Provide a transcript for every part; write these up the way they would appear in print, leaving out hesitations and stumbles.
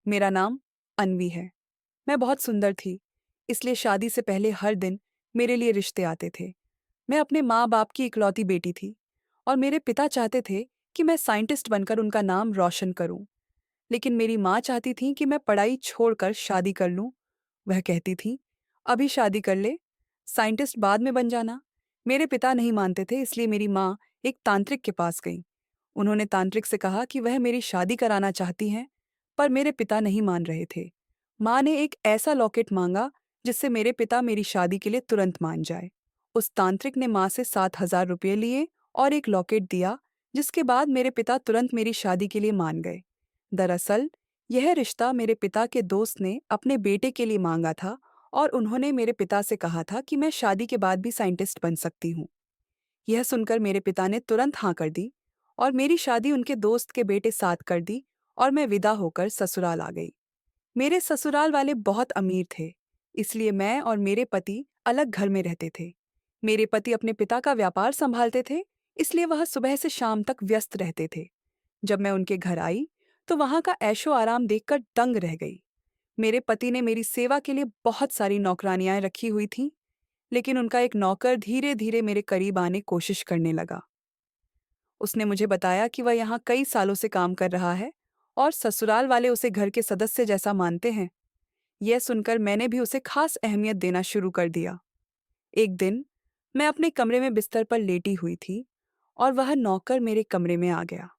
मेरा नाम अन्वी है। मैं बहुत सुंदर थी, इसलिए शादी से पहले हर दिन मेरे लिए रिश्ते आते थे। मैं अपने माँ-बाप की इकलौती बेटी थी और मेरे पिता चाहते थे कि मैं साइंटिस्ट बनकर उनका नाम रोशन करूं। लेकिन मेरी माँ चाहती थी कि मैं पढ़ाई छोड़कर शादी कर लूं। वह कहती थी, "अभी शादी कर ले, साइंटिस्ट बाद में बन जाना।" मेरे पिता नहीं मानते थे, इसलिए मेरी माँ एक तांत्रिक के पास गई। उन्होंने तांत्रिक से कहा कि वह मेरी शादी कराना चाहती हैं, पर मेरे पिता नहीं मान रहे थे। माँ ने एक ऐसा लॉकेट मांगा जिससे मेरे पिता मेरी शादी के लिए तुरंत मान जाए। उस तांत्रिक ने माँ से 7,000 रुपये लिए और एक लॉकेट दिया, जिसके बाद मेरे पिता तुरंत मेरी शादी के लिए मान गए। दरअसल यह रिश्ता मेरे पिता के दोस्त ने अपने बेटे के लिए मांगा था और उन्होंने मेरे पिता से कहा था कि मैं शादी के बाद भी साइंटिस्ट बन सकती हूँ। यह सुनकर मेरे पिता ने तुरंत हाँ कर दी और मेरी शादी उनके दोस्त के बेटे साथ कर दी और मैं विदा होकर ससुराल आ गई। मेरे ससुराल वाले बहुत अमीर थे, इसलिए मैं और मेरे पति अलग घर में रहते थे। मेरे पति अपने पिता का व्यापार संभालते थे, इसलिए वह सुबह से शाम तक व्यस्त रहते थे। जब मैं उनके घर आई, तो वहां का ऐशो आराम देखकर दंग रह गई। मेरे पति ने मेरी सेवा के लिए बहुत सारी नौकरानियां रखी हुई थीं, लेकिन उनका एक नौकर धीरे धीरे मेरे करीब आने कोशिश करने लगा। उसने मुझे बताया कि वह यहाँ कई सालों से काम कर रहा है और ससुराल वाले उसे घर के सदस्य जैसा मानते हैं। यह सुनकर मैंने भी उसे खास अहमियत देना शुरू कर दिया। एक दिन मैं अपने कमरे में बिस्तर पर लेटी हुई थी और वह नौकर मेरे कमरे में आ गया।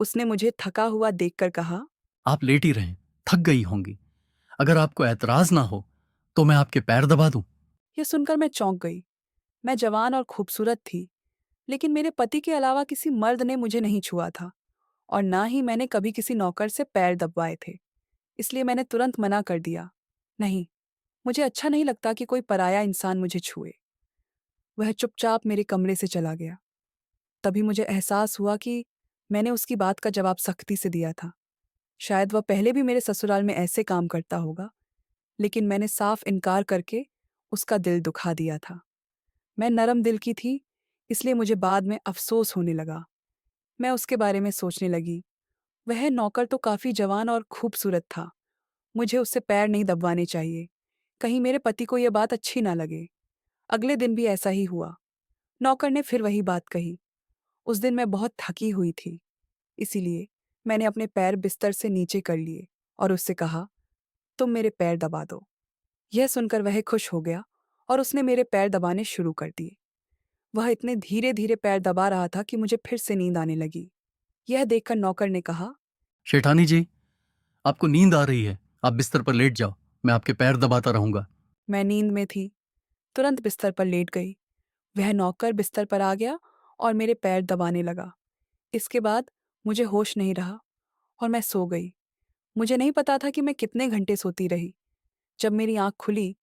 उसने मुझे थका हुआ देखकर कहा, आप लेट ही रहें, थक गई होंगी। अगर आपको ऐतराज ना हो तो मैं आपके पैर दबा दूं। यह सुनकर मैं चौंक गई। मैं जवान और खूबसूरत थी, लेकिन मेरे पति के अलावा किसी मर्द ने मुझे नहीं छुआ था और ना ही मैंने कभी किसी नौकर से पैर दबवाए थे। इसलिए मैंने तुरंत मना कर दिया, नहीं, मुझे अच्छा नहीं लगता कि कोई पराया इंसान मुझे छुए। वह चुपचाप मेरे कमरे से चला गया। तभी मुझे एहसास हुआ कि मैंने उसकी बात का जवाब सख्ती से दिया था। शायद वह पहले भी मेरे ससुराल में ऐसे काम करता होगा, लेकिन मैंने साफ इनकार करके उसका दिल दुखा दिया था। मैं नरम दिल की थी, इसलिए मुझे बाद में अफसोस होने लगा। मैं उसके बारे में सोचने लगी। वह नौकर तो काफी जवान और खूबसूरत था। मुझे उससे पैर नहीं दबवाने चाहिए, कहीं मेरे पति को यह बात अच्छी ना लगे। अगले दिन भी ऐसा ही हुआ। नौकर ने फिर वही बात कही। उस दिन मैं बहुत थकी हुई थी, इसीलिए मैंने अपने पैर बिस्तर से नीचे कर लिए और उससे कहा, तुम मेरे पैर दबा दो। यह सुनकर वह खुश हो गया और उसने मेरे पैर दबाने शुरू कर दिए। वह इतने धीरे धीरे पैर दबा रहा था कि मुझे फिर से नींद आने लगी। यह देखकर नौकर ने कहा, शेठानी जी, आपको नींद आ रही है, आप बिस्तर पर लेट जाओ, मैं आपके पैर दबाता रहूंगा। मैं नींद में थी, तुरंत बिस्तर पर लेट गई। वह नौकर बिस्तर पर आ गया और मेरे पैर दबाने लगा। इसके बाद मुझे होश नहीं रहा और मैं सो गई। मुझे नहीं पता था कि मैं कितने घंटे सोती रही। जब मेरी आंख खुली,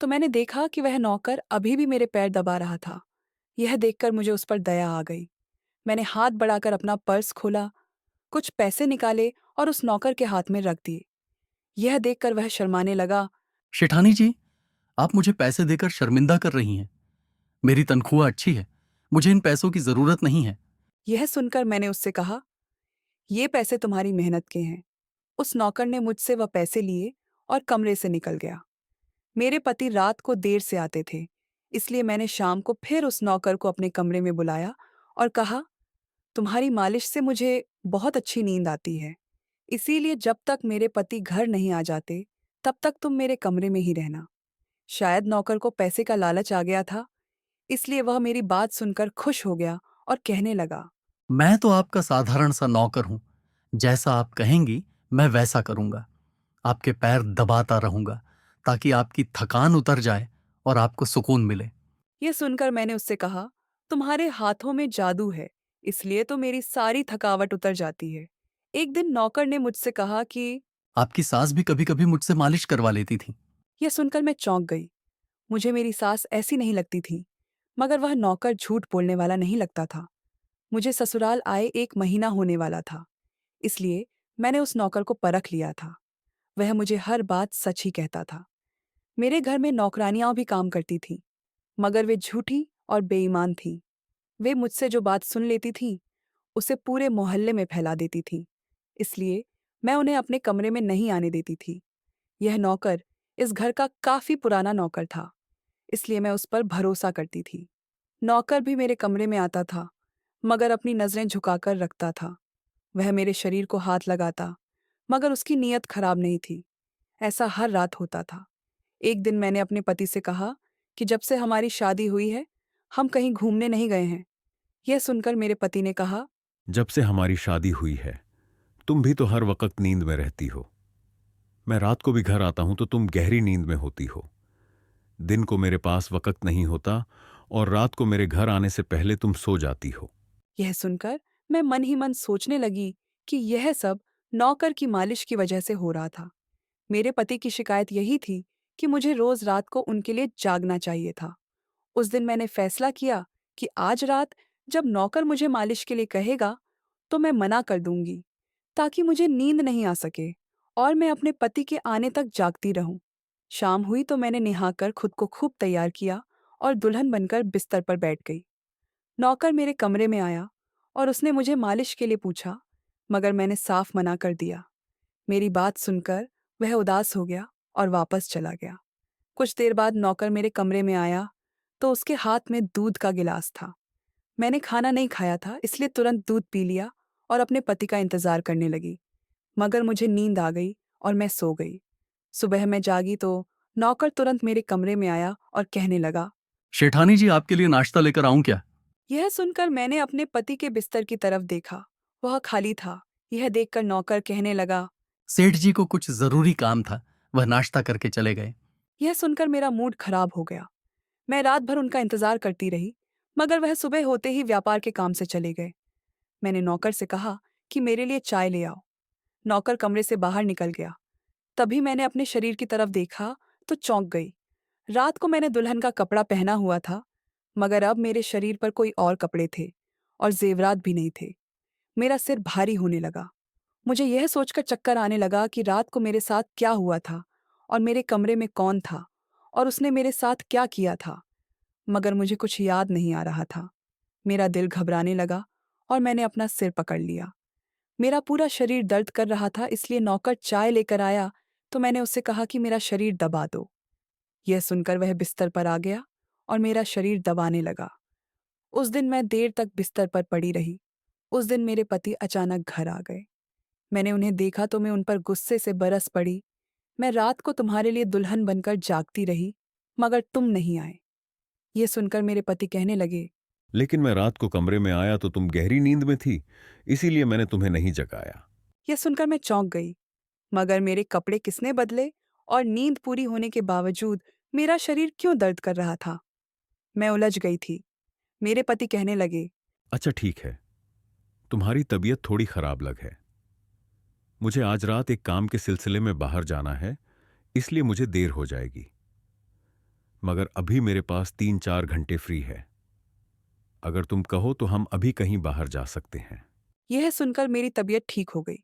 तो मैंने देखा कि वह नौकर अभी भी मेरे पैर दबा रहा था। यह देखकर मुझे उस पर दया आ गई। मैंने हाथ बढ़ाकर अपना पर्स खोला, कुछ पैसे निकाले और उस नौकर के हाथ में रख दिए। यह देखकर वह शर्माने लगा। शेठानी जी, आप मुझे पैसे देकर शर्मिंदा कर रही हैं। मेरी तनख्वाह अच्छी है, मुझे इन पैसों की जरूरत नहीं है। यह सुनकर मैंने उससे कहा, ये पैसे तुम्हारी मेहनत के हैं। उस नौकर ने मुझसे वह पैसे लिए और कमरे से निकल गया। मेरे पति रात को देर से आते थे, इसलिए मैंने शाम को फिर उस नौकर को अपने कमरे में बुलाया और कहा, तुम्हारी मालिश से मुझे बहुत अच्छी नींद आती है, इसीलिए जब तक मेरे पति घर नहीं आ जाते, तब तक तुम मेरे कमरे में ही रहना। शायद नौकर को पैसे का लालच आ गया था, इसलिए वह मेरी बात सुनकर खुश हो गया और कहने लगा, मैं तो आपका साधारण सा नौकर हूं, जैसा आप कहेंगी मैं वैसा करूंगा। आपके पैर दबाता रहूंगा ताकि आपकी थकान उतर जाए और आपको सुकून मिले। यह सुनकर मैंने उससे कहा, तुम्हारे हाथों में जादू है, इसलिए तो मेरी सारी थकावट उतर जाती है। एक दिन नौकर ने मुझसे कहा कि आपकी सास भी कभी कभी मुझसे मालिश करवा लेती थी। यह सुनकर मैं चौंक गई। मुझे मेरी सास ऐसी नहीं लगती थी, मगर वह नौकर झूठ बोलने वाला नहीं लगता था। मुझे ससुराल आए 1 महीना होने वाला था, इसलिए मैंने उस नौकर को परख लिया था। वह मुझे हर बात सच ही कहता था। मेरे घर में नौकरानियां भी काम करती थीं, मगर वे झूठी और बेईमान थीं। वे मुझसे जो बात सुन लेती थीं, उसे पूरे मोहल्ले में फैला देती थीं। इसलिए मैं उन्हें अपने कमरे में नहीं आने देती थी। यह नौकर इस घर का काफी पुराना नौकर था, इसलिए मैं उस पर भरोसा करती थी। नौकर भी मेरे कमरे में आता था, मगर अपनी नजरें झुकाकर रखता था। वह मेरे शरीर को हाथ लगाता, मगर उसकी नीयत खराब नहीं थी। ऐसा हर रात होता था। एक दिन मैंने अपने पति से कहा कि जब से हमारी शादी हुई है, हम कहीं घूमने नहीं गए हैं। यह सुनकर मेरे पति ने कहा, जब से हमारी शादी हुई है तुम भी तो हर वक्त नींद में रहती हो। मैं रात को भी घर आता हूं तो तुम गहरी नींद में होती हो। दिन को मेरे पास वक्त नहीं होता और रात को मेरे घर आने से पहले तुम सो जाती हो। यह सुनकर मैं मन ही मन सोचने लगी कि यह सब नौकर की मालिश की वजह से हो रहा था। मेरे पति की शिकायत यही थी कि मुझे रोज रात को उनके लिए जागना चाहिए था। उस दिन मैंने फैसला किया कि आज रात जब नौकर मुझे मालिश के लिए कहेगा, तो मैं मना कर दूंगी, ताकि मुझे नींद नहीं आ सके और मैं अपने पति के आने तक जागती रहूं। शाम हुई तो मैंने नहाकर खुद को खूब तैयार किया और दुल्हन बनकर बिस्तर पर बैठ गई। नौकर मेरे कमरे में आया और उसने मुझे मालिश के लिए पूछा, मगर मैंने साफ मना कर दिया। मेरी बात सुनकर वह उदास हो गया और वापस चला गया। कुछ देर बाद नौकर मेरे कमरे में आया तो उसके हाथ में दूध का गिलास था। मैंने खाना नहीं खाया था, इसलिए तुरंत दूध पी लिया और अपने पति का इंतजार करने लगी। मगर मुझे नींद आ गई और मैं सो गई। सुबह मैं जागी तो नौकर तुरंत मेरे कमरे में आया और कहने लगा। शेठानी जी, आपके लिए नाश्ता लेकर आऊं क्या? यह सुनकर मैंने अपने पति के बिस्तर की तरफ देखा। वह खाली था। यह देखकर नौकर कहने लगा। सेठ जी को कुछ जरूरी काम था, वह नाश्ता करके चले गए। यह सुनकर मेरा मूड खराब हो गया। मैं रात भर उनका इंतजार करती रही, मगर वह सुबह होते ही व्यापार के काम से चले गए। मैंने नौकर से कहा कि मेरे लिए चाय ले आओ। नौकर कमरे से बाहर निकल गया। तभी मैंने अपने शरीर की तरफ देखा तो चौंक गई। रात को मैंने दुल्हन का कपड़ा पहना हुआ था, मगर अब मेरे शरीर पर कोई और कपड़े थे और जेवरात भी नहीं थे। मेरा सिर भारी होने लगा। मुझे यह सोचकर चक्कर आने लगा कि रात को मेरे साथ क्या हुआ था और मेरे कमरे में कौन था और उसने मेरे साथ क्या किया था, मगर मुझे कुछ याद नहीं आ रहा था। मेरा दिल घबराने लगा और मैंने अपना सिर पकड़ लिया। मेरा पूरा शरीर दर्द कर रहा था, इसलिए नौकर चाय लेकर आया तो मैंने उससे कहा कि मेरा शरीर दबा दो। यह सुनकर वह बिस्तर पर आ गया और मेरा शरीर दबाने लगा। उस दिन मैं देर तक बिस्तर पर पड़ी रही। उस दिन मेरे पति अचानक घर आ गए। मैंने उन्हें देखा तो मैं उन पर गुस्से से बरस पड़ी। मैं रात को तुम्हारे लिए दुल्हन बनकर जागती रही, मगर तुम नहीं आए। ये सुनकर मेरे पति कहने लगे। लेकिन मैं रात को कमरे में आया तो तुम गहरी नींद में थी, इसीलिए मैंने तुम्हें नहीं जगाया। यह सुनकर मैं चौंक गई। मगर मेरे कपड़े किसने बदले और नींद पूरी होने के बावजूद मेरा शरीर क्यों दर्द कर रहा था? मैं उलझ गई थी। मेरे पति कहने लगे। अच्छा ठीक है, तुम्हारी तबीयत थोड़ी खराब लग है। मुझे आज रात एक काम के सिलसिले में बाहर जाना है, इसलिए मुझे देर हो जाएगी। मगर अभी मेरे पास 3-4 घंटे फ्री है। अगर तुम कहो तो हम अभी कहीं बाहर जा सकते हैं। यह सुनकर मेरी तबीयत ठीक हो गई।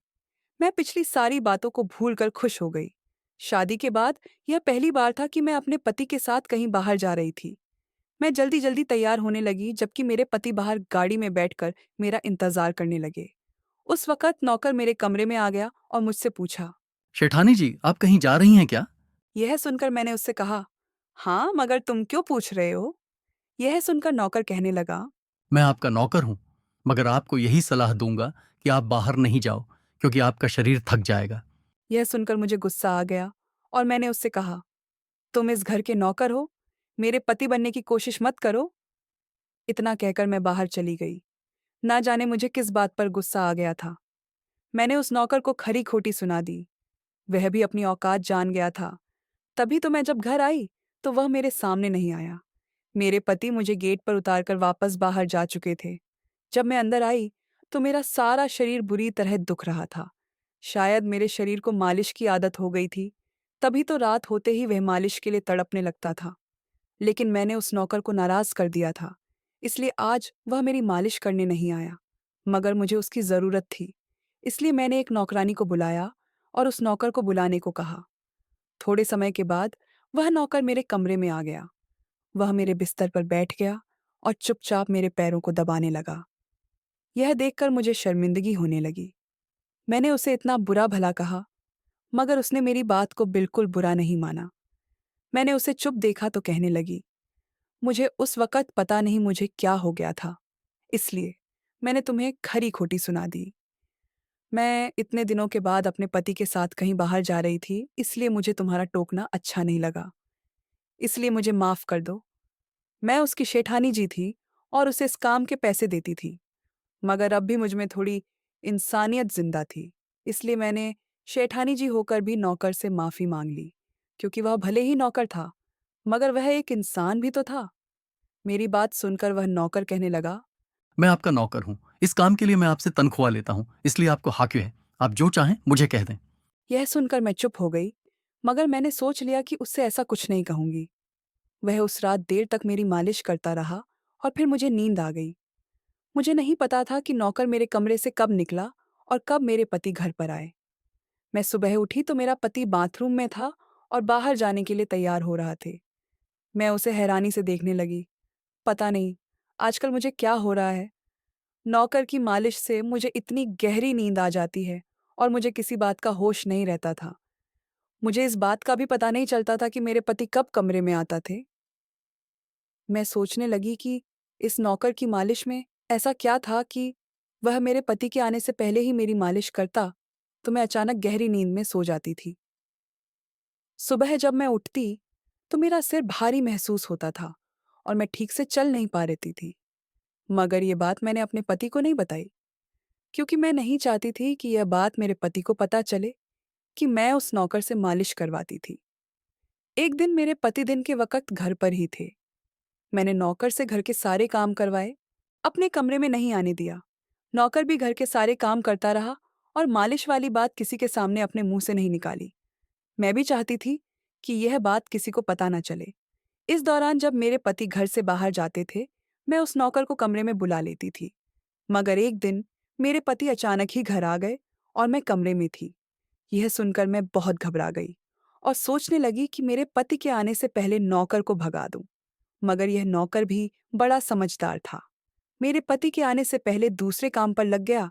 मैं पिछली सारी बातों को भूलकर खुश हो गई। शादी के बाद यह पहली बार था कि मैं अपने पति के साथ कहीं बाहर जा रही थी। मैं जल्दी जल्दी तैयार होने लगी, जबकि मेरे पति बाहर गाड़ी में बैठकर मेरा इंतजार करने लगे। उस वक्त नौकर मेरे कमरे में आ गया और मुझसे पूछा। शेठानी जी, आप कहीं जा रही हैं क्या? यह सुनकर मैंने उससे कहा, हाँ, मगर तुम क्यों पूछ रहे हो? यह सुनकर नौकर कहने लगा। मैं आपका नौकर हूं, मगर आपको यही सलाह दूंगा कि आप बाहर नहीं जाओ, क्योंकि आपका शरीर थक जाएगा। यह सुनकर मुझे गुस्सा आ गया और मैंने उससे कहा, तुम इस घर के नौकर हो, मेरे पति बनने की कोशिश मत करो। इतना कहकर मैं बाहर चली गई। ना जाने मुझे किस बात पर गुस्सा आ गया था। मैंने उस नौकर को खरी खोटी सुना दी। वह भी अपनी औकात जान गया था। तभी तो मैं जब घर आई तो वह मेरे सामने नहीं आया। मेरे पति मुझे गेट पर उतारकर वापस बाहर जा चुके थे। जब मैं अंदर आई तो मेरा सारा शरीर बुरी तरह दुख रहा था। शायद मेरे शरीर को मालिश की आदत हो गई थी, तभी तो रात होते ही वह मालिश के लिए तड़पने लगता था। लेकिन मैंने उस नौकर को नाराज कर दिया था, इसलिए आज वह मेरी मालिश करने नहीं आया। मगर मुझे उसकी जरूरत थी, इसलिए मैंने एक नौकरानी को बुलाया और उस नौकर को बुलाने को कहा। थोड़े समय के बाद वह नौकर मेरे कमरे में आ गया। वह मेरे बिस्तर पर बैठ गया और चुपचाप मेरे पैरों को दबाने लगा। यह देखकर मुझे शर्मिंदगी होने लगी। मैंने उसे इतना बुरा भला कहा, मगर उसने मेरी बात को बिल्कुल बुरा नहीं माना। मैंने उसे चुप देखा तो कहने लगी, मुझे उस वक़्त पता नहीं मुझे क्या हो गया था, इसलिए मैंने तुम्हें खरी-खोटी सुना दी। मैं इतने दिनों के बाद अपने पति के साथ कहीं बाहर जा रही थी, इसलिए मुझे तुम्हारा टोकना अच्छा नहीं लगा। इसलिए मुझे माफ़ कर दो। मैं उसकी शेठानी जी थी और उसे इस काम के पैसे देती थी, मगर अब भी मुझ में थोड़ी इंसानियत ज़िंदा थी। इसलिए मैंने शेठानी जी होकर भी नौकर से माफ़ी माँग ली, क्योंकि वह भले ही नौकर था, मगर वह एक इंसान भी तो था। मेरी बात सुनकर वह नौकर कहने लगा, मैं आपका नौकर हूँ। इस काम के लिए मैं आपसे तनख्वाह लेता हूँ, इसलिए आपको हक है। आप जो चाहें मुझे कह दें। यह सुनकर मैं चुप हो गई, मगर मैंने सोच लिया कि उससे ऐसा कुछ नहीं कहूँगी। वह उस रात देर तक मेरी मालिश करता रहा और फिर मुझे नींद आ गई। मुझे नहीं पता था कि नौकर मेरे कमरे से कब निकला और कब मेरे पति घर पर आए। मैं सुबह उठी तो मेरा पति बाथरूम में था और बाहर जाने के लिए तैयार हो रहा थे। मैं उसे हैरानी से देखने लगी। पता नहीं आजकल मुझे क्या हो रहा है। नौकर की मालिश से मुझे इतनी गहरी नींद आ जाती है और मुझे किसी बात का होश नहीं रहता था। मुझे इस बात का भी पता नहीं चलता था कि मेरे पति कब कमरे में आता थे। मैं सोचने लगी कि इस नौकर की मालिश में ऐसा क्या था कि वह मेरे पति के आने से पहले ही मेरी मालिश करता, तो मैं अचानक गहरी नींद में सो जाती थी। सुबह जब मैं उठती, तो मेरा सिर भारी महसूस होता था और मैं ठीक से चल नहीं पा रही थी। मगर ये बात मैंने अपने पति को नहीं बताई, क्योंकि मैं नहीं चाहती थी कि यह बात मेरे पति को पता चले कि मैं उस नौकर से मालिश करवाती थी। एक दिन मेरे पति दिन के वक़्त घर पर ही थे। मैंने नौकर से घर के सारे काम करवाए, अपने कमरे में नहीं आने दिया। नौकर भी घर के सारे काम करता रहा और मालिश वाली बात किसी के सामने अपने मुंह से नहीं निकाली। मैं भी चाहती थी कि यह बात किसी को पता न चले। इस दौरान जब मेरे पति घर से बाहर जाते थे, मैं उस नौकर को कमरे में बुला लेती थी। मगर एक दिन मेरे पति अचानक ही घर आ गए और मैं कमरे में थी। यह सुनकर मैं बहुत घबरा गई और सोचने लगी कि मेरे पति के आने से पहले नौकर को भगा दूं। मगर यह नौकर भी बड़ा समझदार था। मेरे पति के आने से पहले दूसरे काम पर लग गया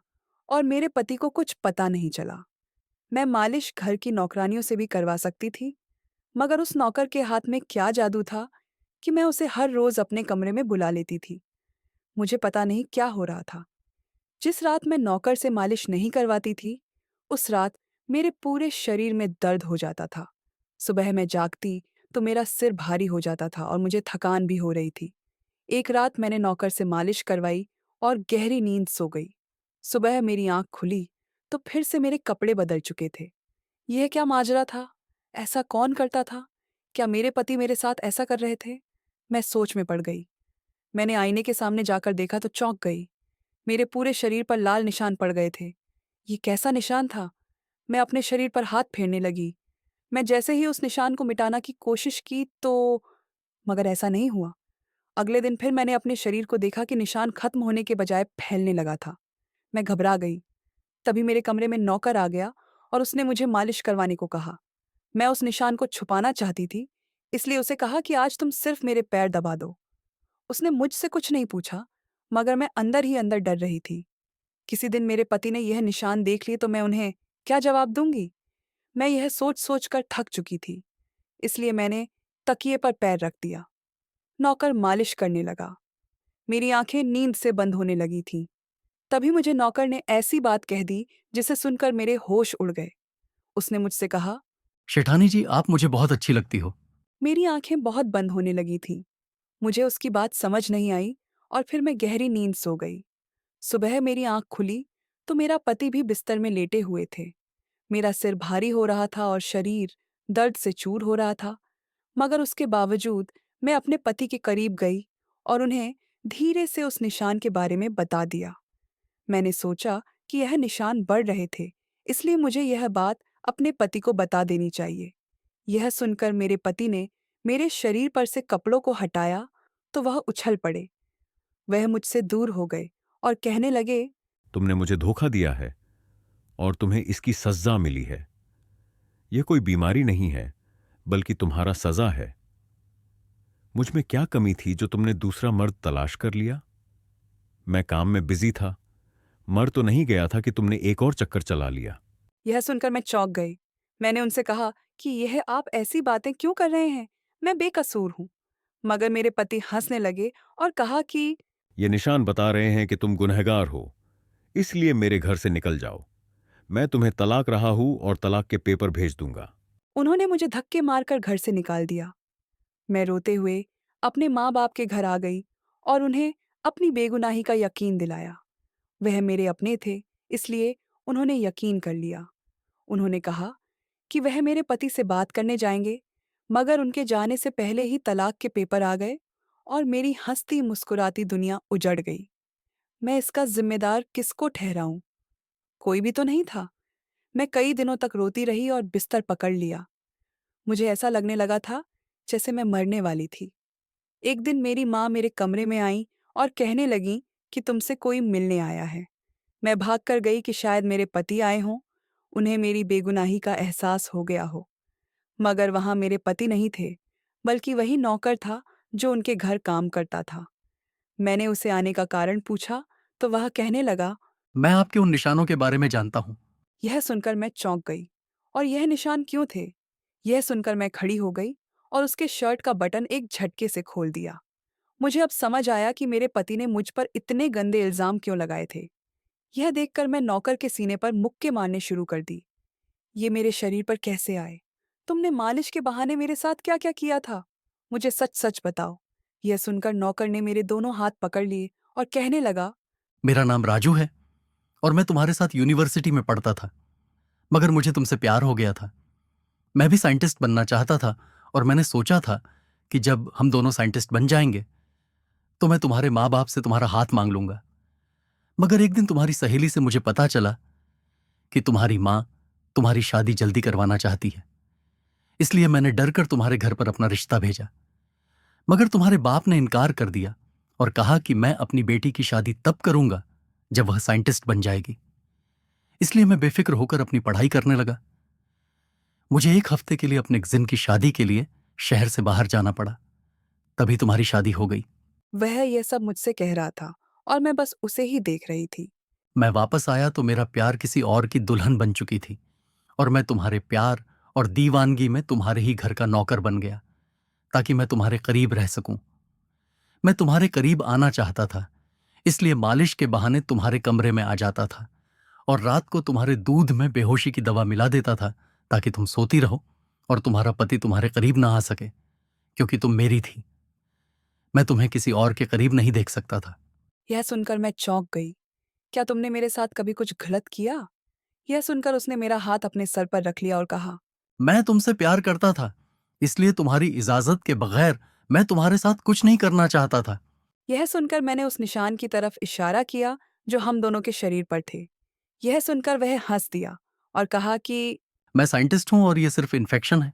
और मेरे पति को कुछ पता नहीं चला। मैं मालिश घर की नौकरानियों से भी करवा सकती थी, मगर उस नौकर के हाथ में क्या जादू था कि मैं उसे हर रोज अपने कमरे में बुला लेती थी। मुझे पता नहीं क्या हो रहा था। जिस रात मैं नौकर से मालिश नहीं करवाती थी, उस रात मेरे पूरे शरीर में दर्द हो जाता था। सुबह मैं जागती तो मेरा सिर भारी हो जाता था और मुझे थकान भी हो रही थी। एक रात मैंने नौकर से मालिश करवाई और गहरी नींद सो गई। सुबह मेरी आंख खुली तो फिर से मेरे कपड़े बदल चुके थे। यह क्या माजरा था? ऐसा कौन करता था? क्या मेरे पति मेरे साथ ऐसा कर रहे थे? मैं सोच में पड़ गई। मैंने आईने के सामने जाकर देखा तो चौंक गई। मेरे पूरे शरीर पर लाल निशान पड़ गए थे। ये कैसा निशान था? मैं अपने शरीर पर हाथ फेरने लगी। मैं जैसे ही उस निशान को मिटाना की कोशिश की तो मगर ऐसा नहीं हुआ। अगले दिन फिर मैंने अपने शरीर को देखा कि निशान खत्म होने के बजाय फैलने लगा था। मैं घबरा गई। तभी मेरे कमरे में नौकर आ गया और उसने मुझे मालिश करवाने को कहा। मैं उस निशान को छुपाना चाहती थी, इसलिए उसे कहा कि आज तुम सिर्फ मेरे पैर दबा दो। उसने मुझसे कुछ नहीं पूछा, मगर मैं अंदर ही अंदर डर रही थी। किसी दिन मेरे पति ने यह निशान देख लिए तो मैं उन्हें क्या जवाब दूंगी? मैं यह सोच सोच कर थक चुकी थी, इसलिए मैंने तकिए पर पैर रख दिया। नौकर मालिश करने लगा। मेरी आंखें नींद से बंद होने लगी थीं। तभी मुझे नौकर ने ऐसी बात कह दी जिसे सुनकर मेरे होश उड़ गए। उसने मुझसे कहा, शेठानी जी, आप मुझे बहुत अच्छी लगती हो। मेरी आंखें बहुत बंद होने लगी थीं। मुझे उसकी बात समझ नहीं आई और फिर मैं गहरी नींद सो गई। सुबह मेरी आंख खुली तो मेरा पति भी बिस्तर में लेटे हुए थे। मेरा सिर भारी हो रहा था और शरीर दर्द से चूर हो रहा था, मगर उसके बावजूद मैं अपने पति के करीब गई और उन्हें धीरे से उस निशान के बारे में बता दिया। मैंने सोचा कि यह निशान बढ़ रहे थे, इसलिए मुझे यह बात अपने पति को बता देनी चाहिए। यह सुनकर मेरे पति ने मेरे शरीर पर से कपड़ों को हटाया तो वह उछल पड़े। वह मुझसे दूर हो गए और कहने लगे, तुमने मुझे धोखा दिया है और तुम्हें इसकी सजा मिली है। यह कोई बीमारी नहीं है, बल्कि तुम्हारा सजा है। मुझ में क्या कमी थी जो तुमने दूसरा मर्द तलाश कर लिया? मैं काम में बिजी था, मर तो नहीं गया था कि तुमने एक और चक्कर चला लिया। यह सुनकर मैं चौंक गई। मैंने उनसे कहा कि यह आप ऐसी बातें क्यों कर रहे हैं? मैं बेकसूर हूँ। मगर मेरे पति हंसने लगे और कहा कि ये निशान बता रहे हैं कि तुम गुनहगार हो, इसलिए मेरे घर से निकल जाओ। मैं तुम्हें तलाक रहा हूं और तलाक के पेपर भेज दूंगा। उन्होंने मुझे धक्के मारकर घर से निकाल दिया। मैं रोते हुए अपने माँ बाप के घर आ गई और उन्हें अपनी बेगुनाही का यकीन दिलाया। वह मेरे अपने थे, इसलिए उन्होंने यकीन कर लिया। उन्होंने कहा कि वह मेरे पति से बात करने जाएंगे, मगर उनके जाने से पहले ही तलाक के पेपर आ गए और मेरी हंसती मुस्कुराती दुनिया उजड़ गई। मैं इसका जिम्मेदार किसको ठहराऊं? कोई भी तो नहीं था। मैं कई दिनों तक रोती रही और बिस्तर पकड़ लिया। मुझे ऐसा लगने लगा था जैसे मैं मरने वाली थी। एक दिन मेरी माँ मेरे कमरे में आई और कहने लगी कि तुमसे कोई मिलने आया है। मैं भागकर गई कि शायद मेरे पति आए हों, उन्हें मेरी बेगुनाही का एहसास हो गया हो। मगर वहां मेरे पति नहीं थे, बल्कि वही नौकर था जो उनके घर काम करता था। मैंने उसे आने का कारण पूछा तो वह कहने लगा। मैं आपके उन निशानों के बारे में जानता हूं। यह सुनकर मैं चौंक गई। और यह निशान क्यों थे? यह सुनकर मैं खड़ी हो गई और उसके शर्ट का बटन एक झटके से खोल दिया। मुझे अब समझ आया कि मेरे पति ने मुझ पर इतने गंदे इल्जाम क्यों लगाए थे। यह देखकर मैं नौकर के सीने पर मुक्के मारने शुरू कर दी। ये मेरे शरीर पर कैसे आए? तुमने मालिश के बहाने मेरे साथ क्या क्या किया था? मुझे सच सच बताओ। यह सुनकर नौकर ने मेरे दोनों हाथ पकड़ लिए और कहने लगा। मेरा नाम राजू है और मैं तुम्हारे साथ यूनिवर्सिटी में पढ़ता था, मगर मुझे तुमसे प्यार हो गया था। मैं भी साइंटिस्ट बनना चाहता था और मैंने सोचा था कि जब हम दोनों साइंटिस्ट बन जाएंगे तो मैं तुम्हारे माँ बाप से तुम्हारा हाथ मांग लूंगा। मगर एक दिन तुम्हारी सहेली से मुझे पता चला कि तुम्हारी माँ तुम्हारी शादी जल्दी करवाना चाहती है। इसलिए मैंने डर कर तुम्हारे घर पर अपना रिश्ता भेजा, मगर तुम्हारे बाप ने इनकार कर दिया और कहा कि मैं अपनी बेटी की शादी तब करूंगा जब वह साइंटिस्ट बन जाएगी। इसलिए मैं बेफिक्र होकर अपनी पढ़ाई करने लगा। मुझे एक हफ्ते के लिए अपने जिन की शादी के लिए शहर से बाहर जाना पड़ा। तभी तुम्हारी शादी हो गई। वह यह सब मुझसे कह रहा था और मैं बस उसे ही देख रही थी। मैं वापस आया तो मेरा प्यार किसी और की दुल्हन बन चुकी थी और मैं तुम्हारे प्यार और दीवानगी में तुम्हारे ही घर का नौकर बन गया ताकि मैं तुम्हारे करीब रह सकूं। मैं तुम्हारे करीब आना चाहता था, इसलिए मालिश के बहाने तुम्हारे कमरे में आ जाता था और रात को तुम्हारे दूध में बेहोशी की दवा मिला देता था ताकि तुम सोती रहो और तुम्हारा पति तुम्हारे करीब ना आ सके, क्योंकि तुम मेरी थी। मैं तुम्हें किसी और के करीब नहीं देख सकता था। यह सुनकर मैं चौंक गई। क्या तुमने मेरे साथ कभी कुछ गलत किया? यह सुनकर उसने मेरा हाथ अपने सर पर रख लिया और कहा। मैं तुमसे प्यार करता था, इसलिए तुम्हारी इजाजत के बगैर मैं तुम्हारे साथ कुछ नहीं करना चाहता था। यह सुनकर मैंने उस निशान की तरफ इशारा किया जो हम दोनों के शरीर पर थे। यह सुनकर वह हंस दिया और कहा कि मैं साइंटिस्ट हूं और ये सिर्फ इन्फेक्शन है।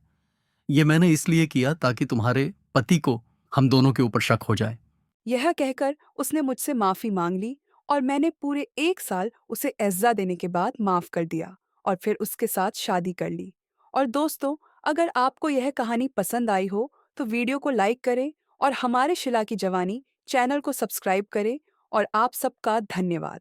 ये मैंने इसलिए किया ताकि तुम्हारे पति को हम दोनों के ऊपर शक हो जाए। यह कहकर उसने मुझसे माफी मांग ली और मैंने पूरे 1 साल उसे एज्जा देने के बाद माफ कर दिया और फिर उसके साथ शादी कर ली। और दोस्तों, अगर आपको यह कहानी पसंद आई हो तो वीडियो को लाइक करें और हमारे शिला की जवानी चैनल को सब्सक्राइब करें और आप सबका धन्यवाद।